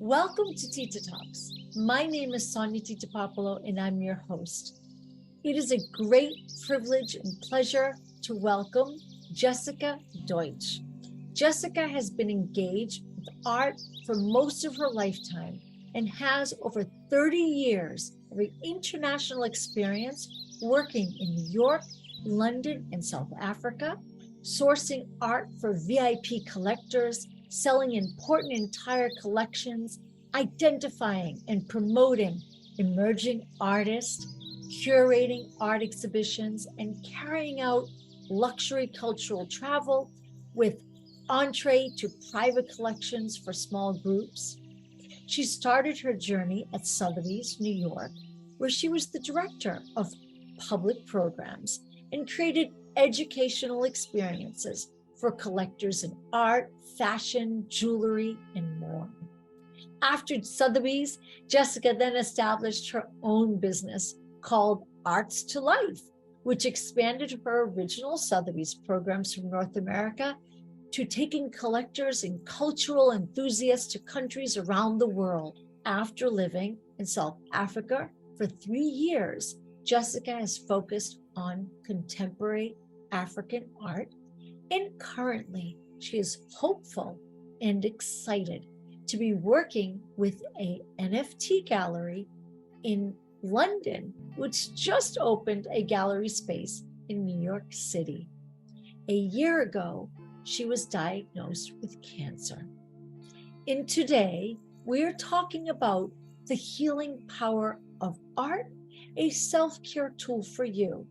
Welcome to Tita Talks. My name is Sonia Tita Puopolo, and I'm your host. It is a great privilege and pleasure to welcome Jessica Deutsch. Jessica has been engaged with art for most of her lifetime and has over 30 years of international experience working in New York, London, and South Africa, sourcing art for VIP collectors, selling important entire collections, identifying and promoting emerging artists, curating art exhibitions, and carrying out luxury cultural travel with entree to private collections for small groups. She started her journey at Sothebys, New York, where she was the director of public programs and created educational experiences for collectors in art, fashion, jewelry, and more. After Sotheby's, Jessica then established her own business called Arts to Life, which expanded her original Sotheby's programs from North America to taking collectors and cultural enthusiasts to countries around the world. After living in South Africa for 3 years, Jessica has focused on contemporary African art, and currently she is hopeful and excited to be working with a NFT gallery in London, which just opened a gallery space in New York City. A year ago, she was diagnosed with cancer. And today, we're talking about the healing power of art, a self-care tool for you.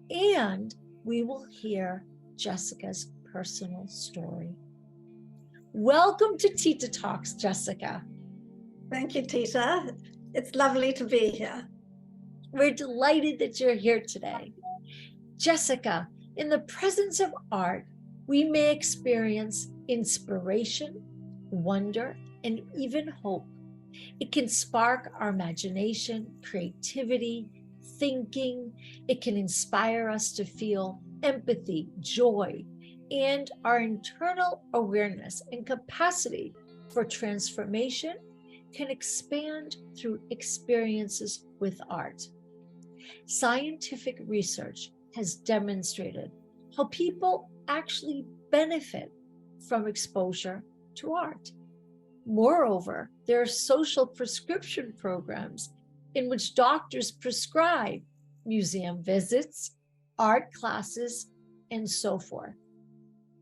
And we will hear Jessica's personal story. Welcome to Tita Talks, Jessica. Thank you, Tita. It's lovely to be here. We're delighted that you're here today. Jessica, in the presence of art, we may experience inspiration, wonder, and even hope. It can spark our imagination, creativity, thinking. It can inspire us to feel empathy, joy, and our internal awareness and capacity for transformation can expand through experiences with art. Scientific research has demonstrated how people actually benefit from exposure to art. Moreover, there are social prescription programs in which doctors prescribe museum visits, art classes, and so forth.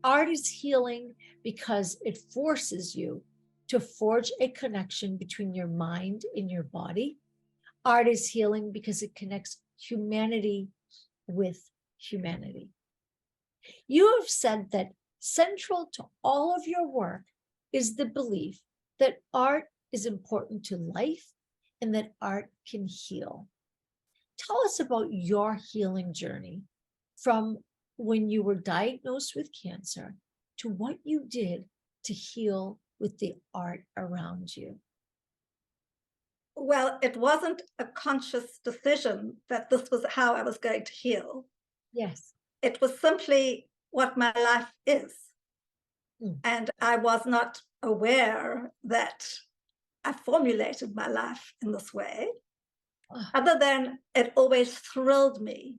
Art is healing because it forces you to forge a connection between your mind and your body. Art is healing because it connects humanity with humanity. You have said that central to all of your work is the belief that art is important to life and that art can heal. Tell us about your healing journey from when you were diagnosed with cancer to what you did to heal with the art around you. Well, it wasn't a conscious decision that this was how I was going to heal. Yes. It was simply what my life is. And I was not aware that I formulated my life in this way, other than it always thrilled me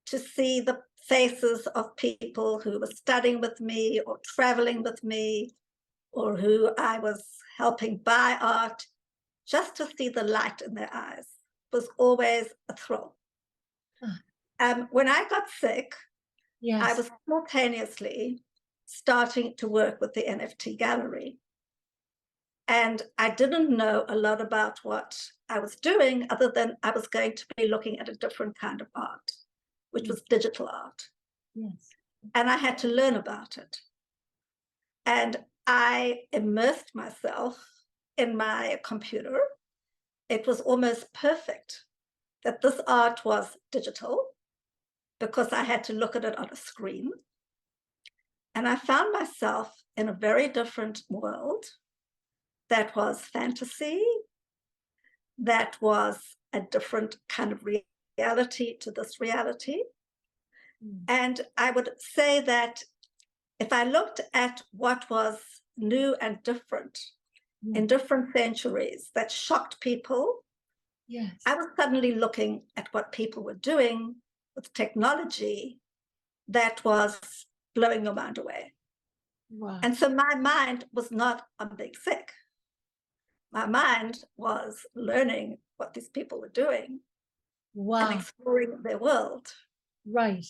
to see the faces of people who were studying with me or traveling with me or who I was helping buy art. Just to see the light in their eyes was always a thrill. When I got sick, Yes. I was simultaneously starting to work with the NFT Gallery. And I didn't know a lot about what I was doing other than I was going to be looking at a different kind of art, which was digital art. Yes. And I had to learn about it. And I immersed myself in my computer. It was almost perfect that this art was digital because I had to look at it on a screen. And I found myself in a very different world that was fantasy, that was a different kind of reality to this reality. And I would say that if I looked at what was new and different in different centuries that shocked people. Yes. I was suddenly looking at what people were doing with technology that was blowing your mind away. Wow. And so my mind was not on being sick. My mind was learning what these people were doing and Wow. exploring their world. Right.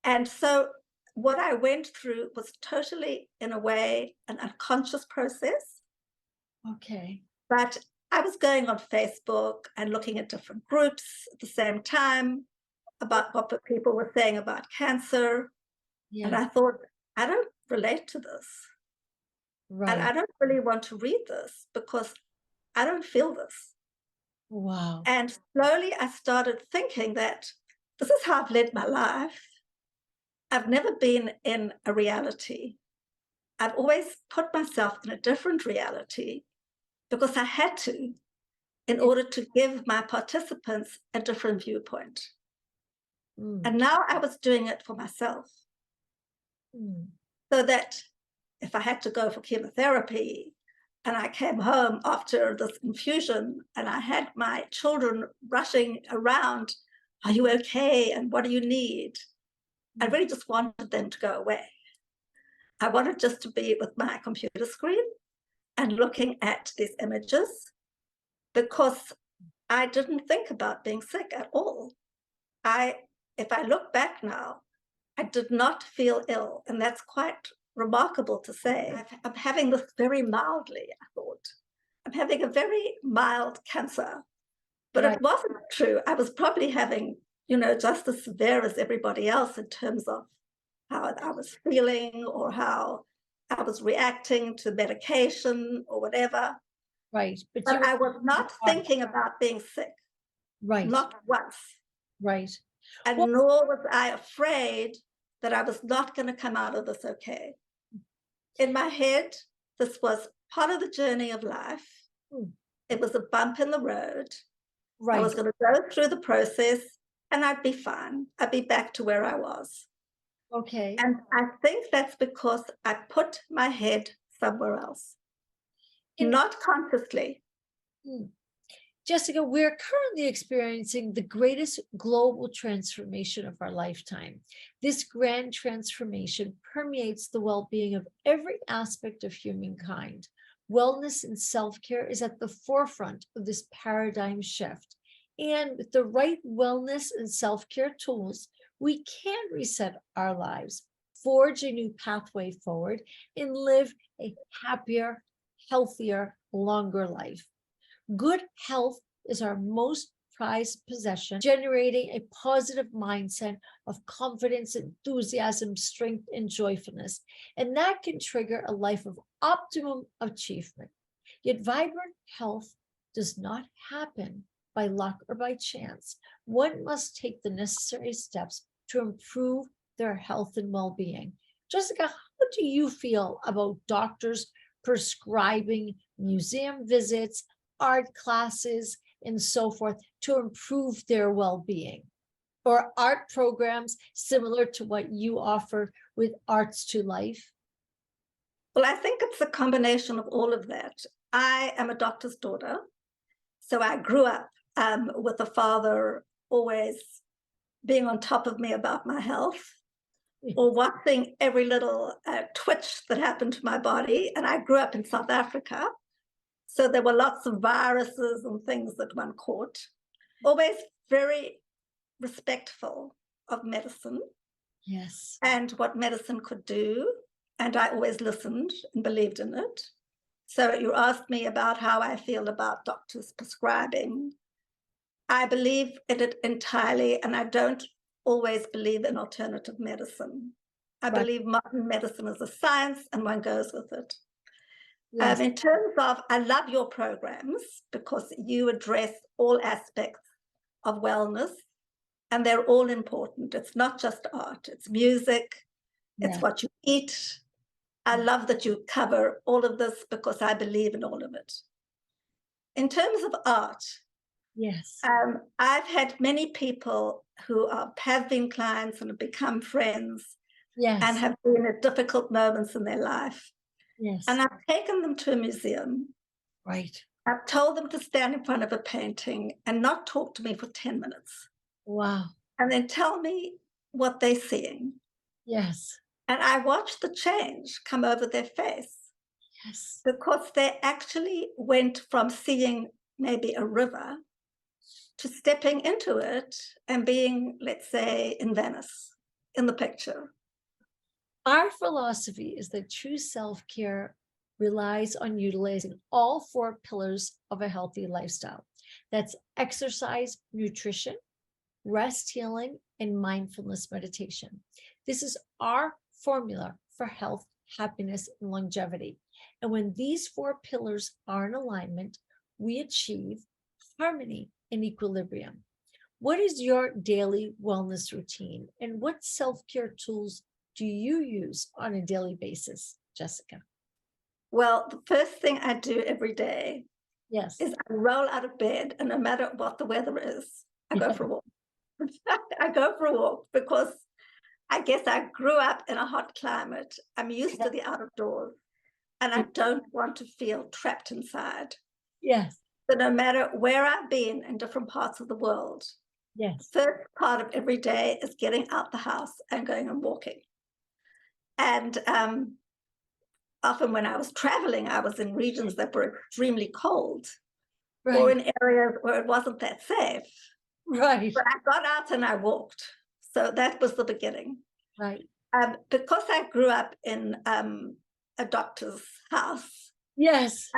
And so what I went through was totally, in a way, an unconscious process. Okay. But I was going on Facebook and looking at different groups at the same time about what the people were saying about cancer. Yeah. And I thought, I don't relate to this. Right. And I don't really want to read this because I don't feel this. Wow. And slowly I started thinking that this is how I've led my life. I've never been in a reality. I've always put myself in a different reality because I had to, in order to give my participants a different viewpoint. And now I was doing it for myself. So that if I had to go for chemotherapy and I came home after this infusion and I had my children rushing around, are you okay? And what do you need? I really just wanted them to go away. I wanted just to be with my computer screen and looking at these images because I didn't think about being sick at all. If I look back now, I did not feel ill, and that's quite remarkable to say. I'm having this very mildly, I thought. I'm having a very mild cancer, but Right. it wasn't true. I was probably having, just as severe as everybody else in terms of how I was feeling or how I was reacting to medication or whatever. Right. But I was not thinking about being sick. Right. Not once. Right. And Well, nor was I afraid that I was not going to come out of this okay. In my head, this was part of the journey of life. It was a bump in the road. right. I was going to go through the process and I'd be fine. I'd be back to where I was. Okay. And I think that's because I put my head somewhere else, not consciously. Jessica, we're currently experiencing the greatest global transformation of our lifetime. This grand transformation permeates the well-being of every aspect of humankind. Wellness and self-care is at the forefront of this paradigm shift. And with the right wellness and self-care tools, we can reset our lives, forge a new pathway forward, and live a happier, healthier, longer life. Good health is our most prized possession, generating a positive mindset of confidence, enthusiasm, strength, and joyfulness. And that can trigger a life of optimum achievement. Yet vibrant health does not happen by luck or by chance. One must take the necessary steps to improve their health and well-being. Jessica, how do you feel about doctors prescribing museum visits, art classes, and so forth to improve their well-being? Or art programs similar to what you offer with Arts to Life? Well, I think it's a combination of all of that. I am a doctor's daughter, so I grew up with a father always being on top of me about my health or watching every little twitch that happened to my body. And I grew up in South Africa, so there were lots of viruses and things that one caught. Always very respectful of medicine. Yes. And what medicine could do. And I always listened and believed in it. So you asked me about how I feel about doctors prescribing. I believe in it entirely, and I don't always believe in alternative medicine. I believe modern medicine is a science and one goes with it. Yes. In terms of, I love your programs because you address all aspects of wellness and they're all important. It's not just art, it's music, it's what you eat. I love that you cover all of this because I believe in all of it. In terms of art, I've had many people who have been clients and have become friends and have been at difficult moments in their life. And I've taken them to a museum Right. I've told them to stand in front of a painting and not talk to me for 10 minutes Wow. and then tell me what they're seeing. Yes. And I watched the change come over their face Yes. because they actually went from seeing maybe a river to stepping into it and being, let's say, in Venice in the picture. Our philosophy is that true self-care relies on utilizing all four pillars of a healthy lifestyle. That's exercise, nutrition, rest, healing, and mindfulness meditation. This is our formula for health, happiness, and longevity. And when these four pillars are in alignment, we achieve harmony and equilibrium. What is your daily wellness routine, and what self-care tools do you use on a daily basis, Jessica? Well, the first thing I do every day Yes. is I roll out of bed, and no matter what the weather is, I go for a walk. I go for a walk because I guess I grew up in a hot climate. I'm used to the outdoors, and I don't want to feel trapped inside. Yes. So no matter where I've been in different parts of the world, Yes. the first part of every day is getting out the house and going and walking. And often when I was traveling, I was in regions that were extremely cold or Right. in areas where it wasn't that safe. Right. But I got out and I walked. So that was the beginning. Right. Because I grew up in a doctor's house, Yes.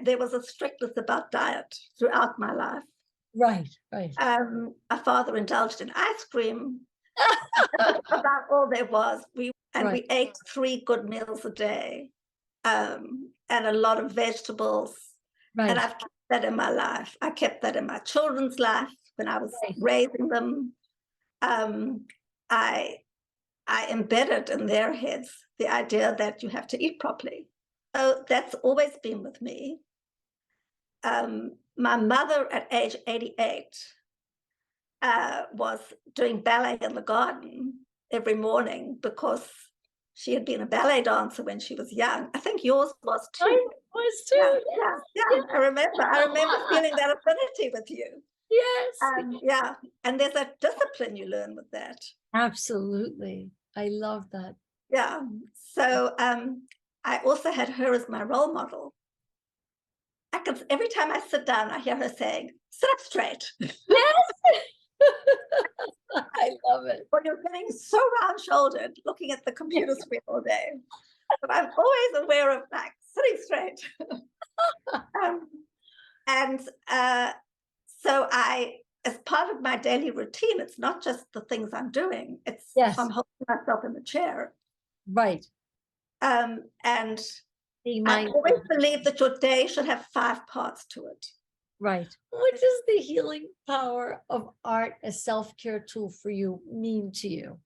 there was a strictness about diet throughout my life. Right. Right. My father indulged in ice cream. About all there was. We ate 3 good meals a day, and a lot of vegetables. Right. And I've kept that in my life. I kept that in my children's life when I was raising them. I embedded in their heads the idea that you have to eat properly. So that's always been with me. My mother at age 88 was doing ballet in the garden every morning because she had been a ballet dancer when she was young. I think yours was too. I was too. Yeah. I remember feeling that affinity with you. Yes. And there's a discipline you learn with that. Absolutely. I love that. Yeah. So I also had her as my role model. Every time I sit down, I hear her saying, "Sit up straight." Yes. I love it. Or you're getting so round-shouldered looking at the computer screen all day. But I'm always aware of like sitting straight. So as part of my daily routine, it's not just the things I'm doing, it's I'm holding myself in the chair. Right. And I always believe that your day should have 5 parts to it. Right. What does the healing power of art as self-care tool for you mean to you?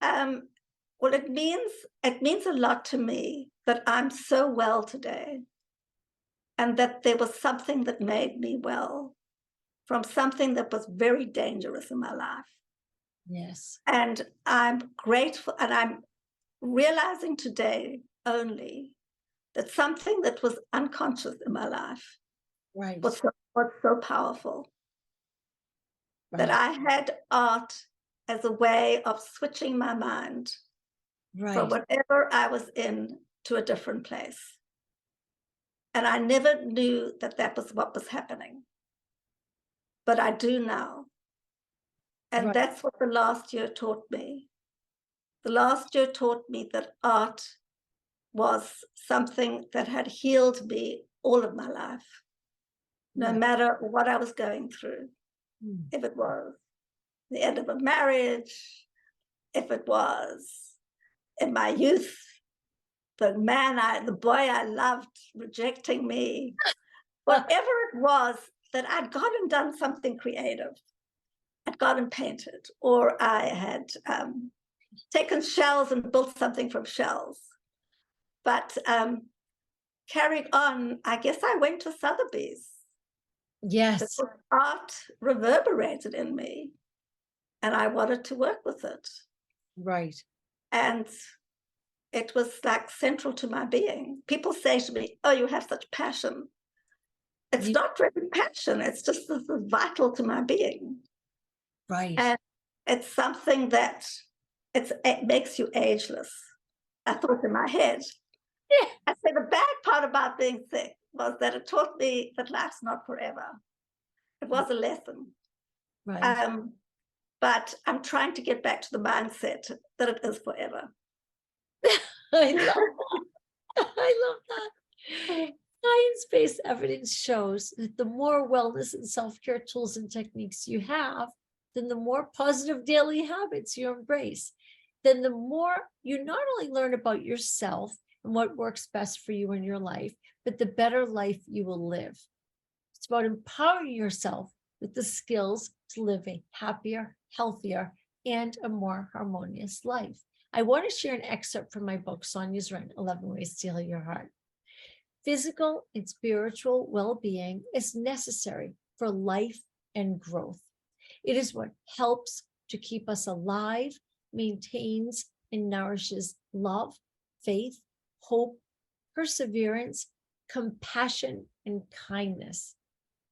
Well, it means a lot to me that I'm so well today, and that there was something that made me well from something that was very dangerous in my life. Yes. And I'm grateful, and I'm realizing today only that something that was unconscious in my life was so powerful. That I had art as a way of switching my mind from whatever I was in to a different place. And I never knew that that was what was happening. But I do now. And that's what the last year taught me. The last year taught me that art was something that had healed me all of my life, no matter what I was going through. If it was the end of a marriage, if it was in my youth, the boy I loved rejecting me, whatever it was, that I'd gone and done something creative. I'd gone and painted, or I had taken shells and built something from shells. But carried on, I guess I went to Sothebys. Yes. Art reverberated in me, and I wanted to work with it. Right. And it was like central to my being. People say to me, oh, you have such passion. It's not really passion. It's just this is vital to my being. Right. And it's something that it makes you ageless. I thought in my head. Yeah. I say the bad part about being sick was that it taught me that life's not forever. It was a lesson. Right. But I'm trying to get back to the mindset that it is forever. I love that. I love that. Science-based evidence shows that the more wellness and self-care tools and techniques you have, then the more positive daily habits you embrace, then the more you not only learn about yourself and what works best for you in your life, but the better life you will live. It's about empowering yourself with the skills to live a happier, healthier, and a more harmonious life. I want to share an excerpt from my book, Sonia's Rent, 11 Ways to Heal Your Heart. Physical and spiritual well-being is necessary for life and growth. It is what helps to keep us alive, maintains and nourishes love, faith, hope, perseverance, compassion, and kindness.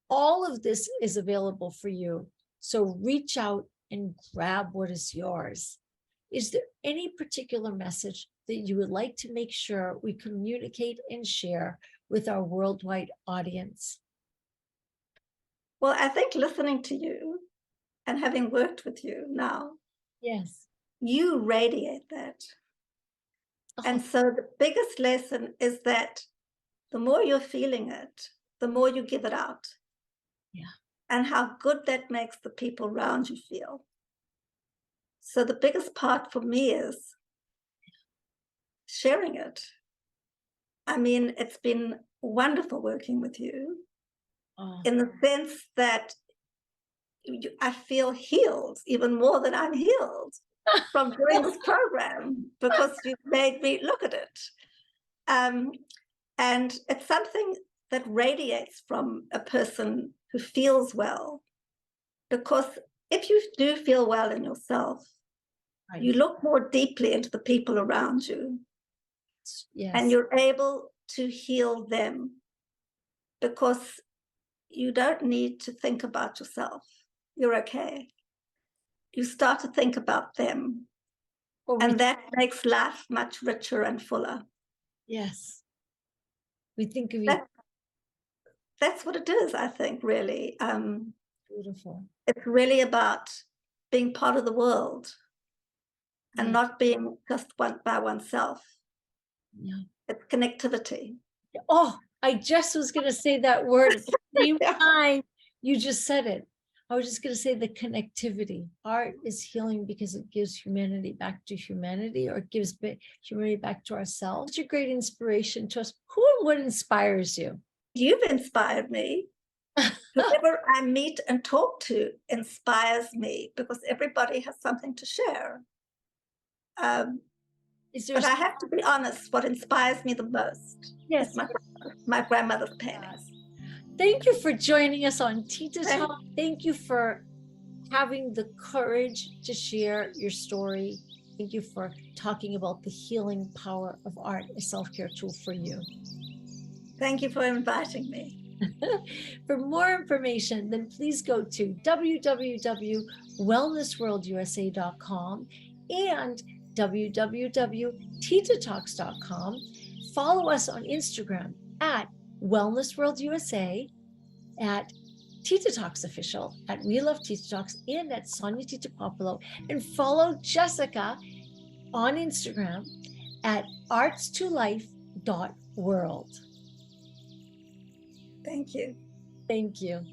All of this is available for you. So reach out and grab what is yours. Is there any particular message that you would like to make sure we communicate and share with our worldwide audience? Well, I think listening to you and having worked with you now, Yes. you radiate that. Oh, And so the biggest lesson is that the more you're feeling it, the more you give it out. yeah. And how good that makes the people around you feel. So the biggest part for me is sharing it. I mean, it's been wonderful working with you Oh, in the sense that I feel healed even more than I'm healed from doing this program because you made me look at it. And it's something that radiates from a person who feels well. Because if you do feel well in yourself, right. you look more deeply into the people around you. Yes. And you're able to heal them because you don't need to think about yourself. You're okay. You start to think about them. And that makes life much richer and fuller. Yes. We think of you. That's what it is, I think, really. Beautiful. It's really about being part of the world and not being just by oneself. Yeah. It's connectivity. Oh, I just was going to say that word at the same time you just said it. I was just going to say the connectivity. Art is healing because it gives humanity back to humanity, or it gives humanity back to ourselves. Such a great inspiration to us. Who and what inspires you? You've inspired me. Whoever I meet and talk to inspires me because everybody has something to share. But I have to be honest, what inspires me the most is my grandmother's paintings. Thank you for joining us on Tita Talk. Thank you for having the courage to share your story. Thank you for talking about the healing power of art, a self-care tool for you. Thank you for inviting me. For more information, then please go to www.wellnessworldusa.com and www.titatalks.com. Follow us on Instagram at Wellness World USA, at Tita Talks Official, at We Love Tita Talks, and at Sonia Tita Puopolo. And follow Jessica on Instagram at arts2life.world. Thank you. Thank you.